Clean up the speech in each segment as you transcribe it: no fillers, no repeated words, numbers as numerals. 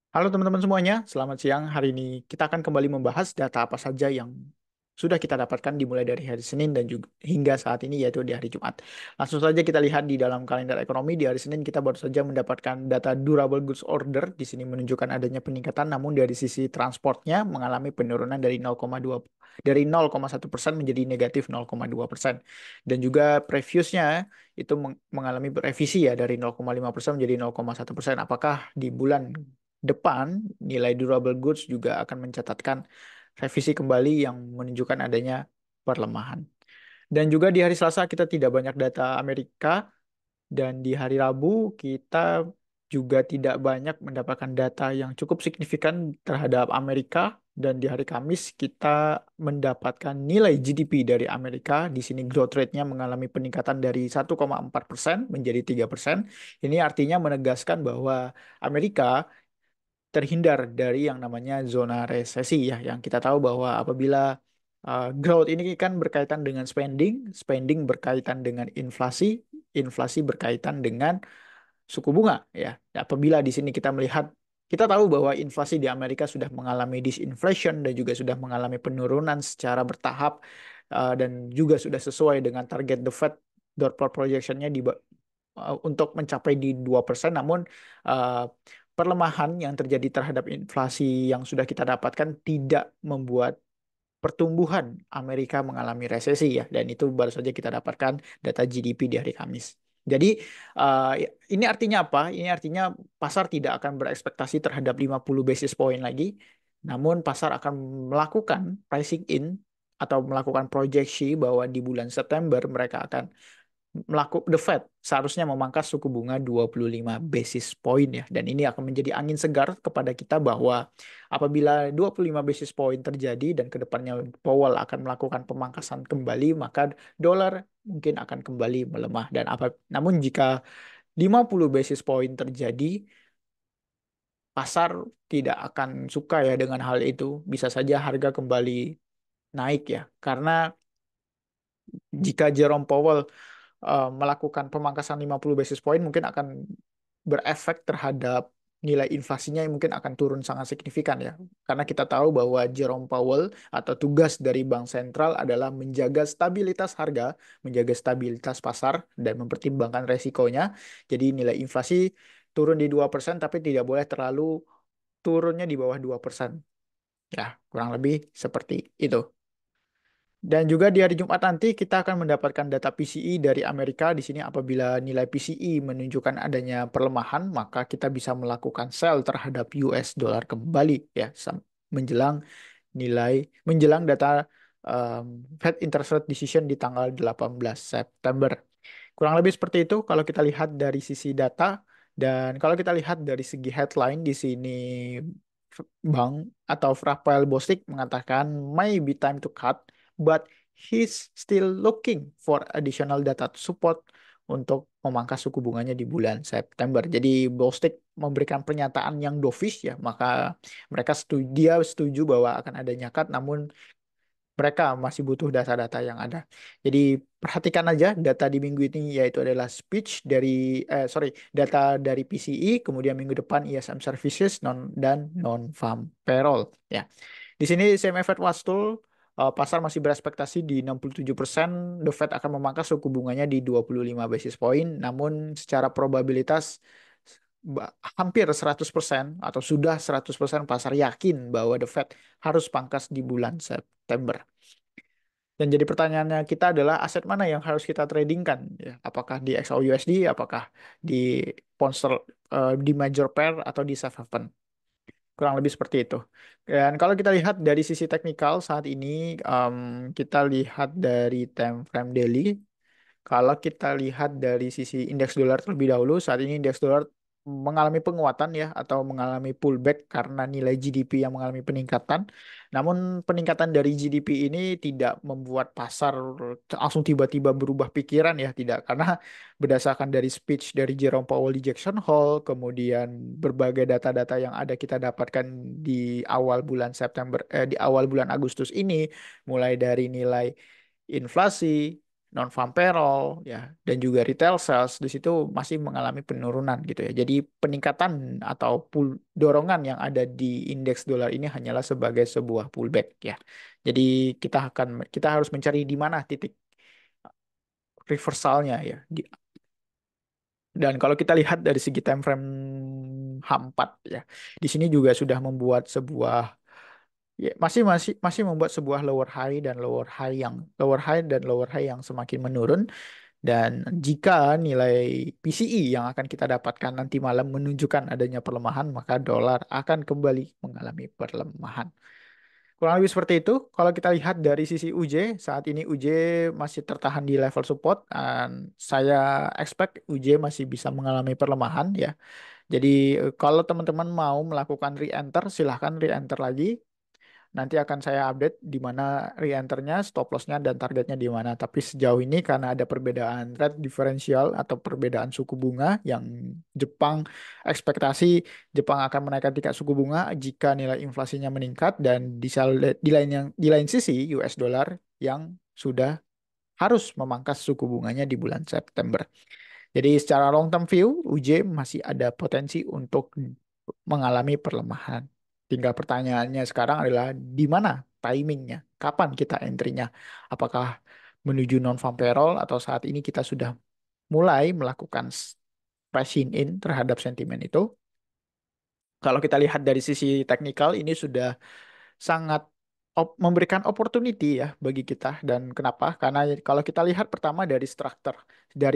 Halo teman-teman semuanya, selamat siang. Hari ini kita akan kembali membahas data apa saja yang sudah kita dapatkan dimulai dari hari Senin dan juga hingga saat ini yaitu di hari Jumat. Langsung saja kita lihat di dalam kalender ekonomi di hari Senin kita baru saja mendapatkan data durable goods order. Di sini menunjukkan adanya peningkatan namun dari sisi transportnya mengalami penurunan dari 0,1% menjadi negatif 0,2%. Dan juga previousnya itu mengalami revisi ya dari 0,5% menjadi 0,1%. Apakah di bulan depan nilai durable goods juga akan mencatatkan revisi kembali yang menunjukkan adanya perlemahan. Dan juga di hari Selasa kita tidak banyak data Amerika dan di hari Rabu kita juga tidak banyak mendapatkan data yang cukup signifikan terhadap Amerika dan di hari Kamis kita mendapatkan nilai GDP dari Amerika. Di sini growth rate-nya mengalami peningkatan dari 1,4% menjadi 3%. Ini artinya menegaskan bahwa Amerika terhindar dari yang namanya zona resesi ya, yang kita tahu bahwa apabila growth ini kan berkaitan dengan spending, spending berkaitan dengan inflasi, inflasi berkaitan dengan suku bunga ya. Apabila di sini kita melihat kita tahu bahwa inflasi di Amerika sudah mengalami disinflation dan juga sudah mengalami penurunan secara bertahap dan juga sudah sesuai dengan target the Fed dot plot projectionnya untuk mencapai di 2%, namun uh, perlemahan yang terjadi terhadap inflasi yang sudah kita dapatkan tidak membuat pertumbuhan Amerika mengalami resesi ya, dan itu baru saja kita dapatkan data GDP di hari Kamis. Jadi ini artinya apa? Ini artinya pasar tidak akan berekspektasi terhadap 50 basis point lagi, namun pasar akan melakukan pricing in atau melakukan proyeksi bahwa di bulan September mereka akan The Fed seharusnya memangkas suku bunga 25 basis point ya. Dan ini akan menjadi angin segar kepada kita bahwa apabila 25 basis point terjadi dan kedepannya Powell akan melakukan pemangkasan kembali, maka dolar mungkin akan kembali melemah. Namun jika 50 basis point terjadi, pasar tidak akan suka ya dengan hal itu. Bisa saja harga kembali naik ya. Karena jika Jerome Powell melakukan pemangkasan 50 basis point mungkin akan berefek terhadap nilai inflasinya yang mungkin akan turun sangat signifikan ya. Karena kita tahu bahwa Jerome Powell atau tugas dari bank sentral adalah menjaga stabilitas harga, menjaga stabilitas pasar dan mempertimbangkan resikonya. Jadi nilai inflasi turun di 2% tapi tidak boleh terlalu turunnya di bawah 2%. Ya, kurang lebih seperti itu. Dan juga di hari Jumat nanti kita akan mendapatkan data PCE dari Amerika. Di sini apabila nilai PCE menunjukkan adanya perlemahan, maka kita bisa melakukan sell terhadap US dollar kembali ya menjelang nilai menjelang data um, Fed interest rate decision di tanggal 18 September. Kurang lebih seperti itu kalau kita lihat dari sisi data dan kalau kita lihat dari segi headline di sini Bank atau Rafael Bostic mengatakan may be time to cut, but he's still looking for additional data to support untuk memangkas suku bunganya di bulan September. Jadi Bostic memberikan pernyataan yang dovish ya, maka dia setuju bahwa akan adanya cut, namun mereka masih butuh data-data yang ada. Jadi perhatikan aja data di minggu ini yaitu adalah data dari PCE, kemudian minggu depan ISM Services dan non-farm payroll. Ya, di sini same effect was tool. Pasar masih berespektasi di 67%, The Fed akan memangkas suku bunganya di 25 basis point, namun secara probabilitas hampir 100% atau sudah 100% pasar yakin bahwa The Fed harus pangkas di bulan September. Dan jadi pertanyaannya kita adalah aset mana yang harus kita tradingkan? Ya, apakah di XAUUSD, apakah di di major pair atau di safe haven? Kurang lebih seperti itu. Dan kalau kita lihat dari sisi teknikal saat ini, em, kita lihat dari time frame daily. Kalau kita lihat dari sisi indeks dolar terlebih dahulu, saat ini indeks dolar mengalami penguatan ya atau mengalami pullback karena nilai GDP yang mengalami peningkatan. Namun peningkatan dari GDP ini tidak membuat pasar langsung tiba-tiba berubah pikiran ya, tidak. Karena berdasarkan dari speech dari Jerome Powell di Jackson Hole, kemudian berbagai data-data yang ada kita dapatkan di di awal bulan Agustus ini, mulai dari nilai inflasi, non-farm payroll ya dan juga retail sales di situ masih mengalami penurunan gitu ya. Jadi peningkatan atau dorongan yang ada di indeks dolar ini hanyalah sebagai sebuah pullback ya. Jadi kita harus mencari di mana titik reversalnya ya. Dan kalau kita lihat dari segi time frame H4 ya, di sini juga sudah membuat sebuah ya, masih membuat sebuah lower high dan lower high yang semakin menurun. Dan jika nilai PCE yang akan kita dapatkan nanti malam menunjukkan adanya pelemahan, maka dolar akan kembali mengalami pelemahan. Kurang lebih seperti itu. Kalau kita lihat dari sisi UJ, saat ini UJ masih tertahan di level support dan saya expect UJ masih bisa mengalami pelemahan ya. Jadi kalau teman-teman mau melakukan re-enter, silahkan re-enter lagi. Nanti akan saya update di mana re-enternya, stop loss-nya, dan targetnya di mana. Tapi sejauh ini karena ada perbedaan rate differential atau perbedaan suku bunga yang Jepang ekspektasi Jepang akan menaikkan tingkat suku bunga jika nilai inflasinya meningkat dan di lain sisi US dollar yang sudah harus memangkas suku bunganya di bulan September. Jadi secara long term view, UJ masih ada potensi untuk mengalami perlemahan. Tinggal pertanyaannya sekarang adalah di mana timingnya? Kapan kita entry-nya? Apakah menuju non-farm payroll atau saat ini kita sudah mulai melakukan pricing in terhadap sentimen itu? Kalau kita lihat dari sisi teknikal ini sudah sangat memberikan opportunity ya bagi kita dan kenapa? Karena kalau kita lihat pertama dari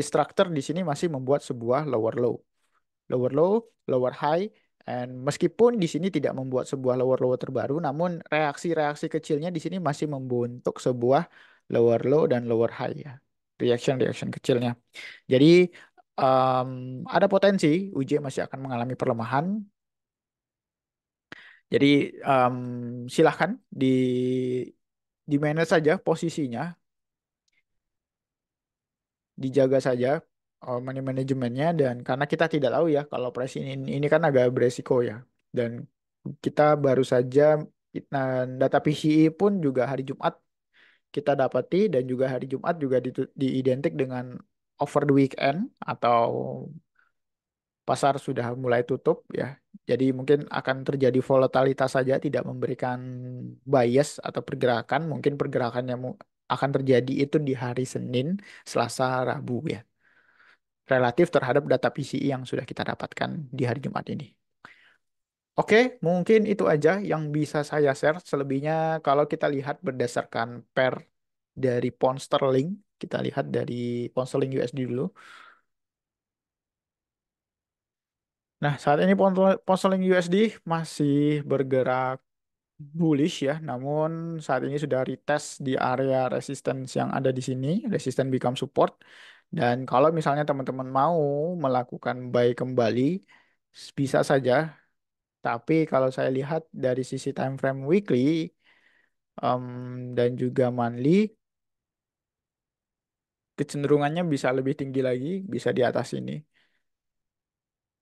struktur di sini masih membuat sebuah lower low, lower high, and meskipun di sini tidak membuat sebuah lower low terbaru, namun reaksi-reaksi kecilnya di sini masih membentuk sebuah lower low dan lower high ya, reaction kecilnya. Jadi um, ada potensi UJ masih akan mengalami pelemahan. Jadi um, silahkan di manage saja posisinya, dijaga saja money manajemennya dan karena kita tidak tahu ya kalau price ini kan agak beresiko ya dan kita baru saja data PCI pun juga hari Jumat kita dapati dan juga hari Jumat juga diidentik dengan over the weekend atau pasar sudah mulai tutup ya. Jadi mungkin akan terjadi volatilitas saja, tidak memberikan bias atau pergerakan. Mungkin pergerakannya akan terjadi itu di hari Senin, Selasa, Rabu ya. Relatif terhadap data PCI yang sudah kita dapatkan di hari Jumat ini. Oke, mungkin itu aja yang bisa saya share. Selebihnya kalau kita lihat berdasarkan pair dari pound sterling, kita lihat dari pound sterling USD dulu. Nah, saat ini pound sterling USD masih bergerak bullish ya, namun saat ini sudah retest di area resistance yang ada di sini, resistance become support. Dan kalau misalnya teman-teman mau melakukan buy kembali, bisa saja. Tapi kalau saya lihat dari sisi time frame weekly dan juga monthly, kecenderungannya bisa lebih tinggi lagi, bisa di atas ini.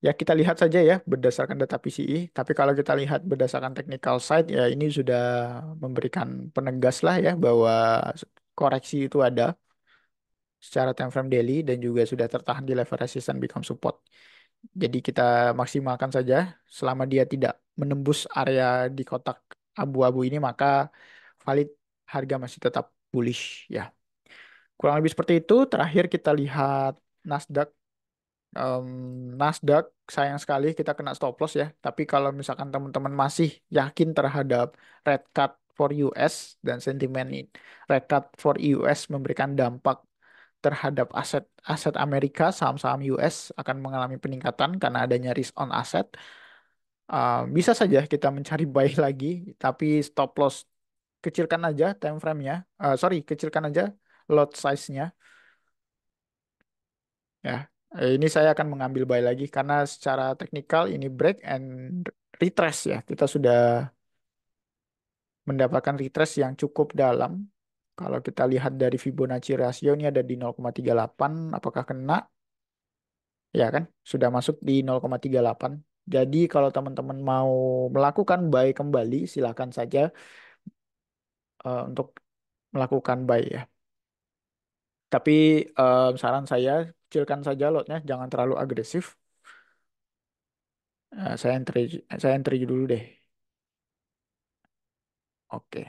Ya kita lihat saja ya berdasarkan data PCI. Tapi kalau kita lihat berdasarkan technical side ya ini sudah memberikan penegas lah ya bahwa koreksi itu ada secara time frame daily dan juga sudah tertahan di level resistance become support. Jadi kita maksimalkan saja selama dia tidak menembus area di kotak abu-abu ini maka valid harga masih tetap bullish ya. Kurang lebih seperti itu. Terakhir kita lihat Nasdaq. Em, Nasdaq sayang sekali kita kena stop loss ya. Tapi kalau misalkan teman-teman masih yakin terhadap red cut for US dan sentimen red cut for US memberikan dampak terhadap aset Amerika, saham-saham US akan mengalami peningkatan karena adanya risk on asset. Bisa saja kita mencari buy lagi, tapi stop loss kecilkan aja time frame-nya. Kecilkan aja lot size-nya. Ya, ini saya akan mengambil buy lagi karena secara teknikal ini break and retrace ya. Kita sudah mendapatkan retrace yang cukup dalam. Kalau kita lihat dari Fibonacci rasio ini ada di 0,38, apakah kena? Ya kan, sudah masuk di 0,38. Jadi kalau teman-teman mau melakukan buy kembali, silakan saja untuk melakukan buy ya. Tapi saran saya, kecilkan saja lotnya, jangan terlalu agresif. Saya entry dulu deh. Oke.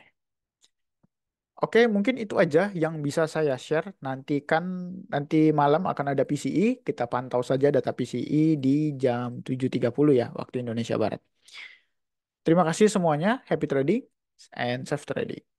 Oke, mungkin itu aja yang bisa saya share. Nanti malam akan ada PCI, kita pantau saja data PCI di jam 7.30 ya, waktu Indonesia Barat. Terima kasih semuanya, happy trading and safe trading.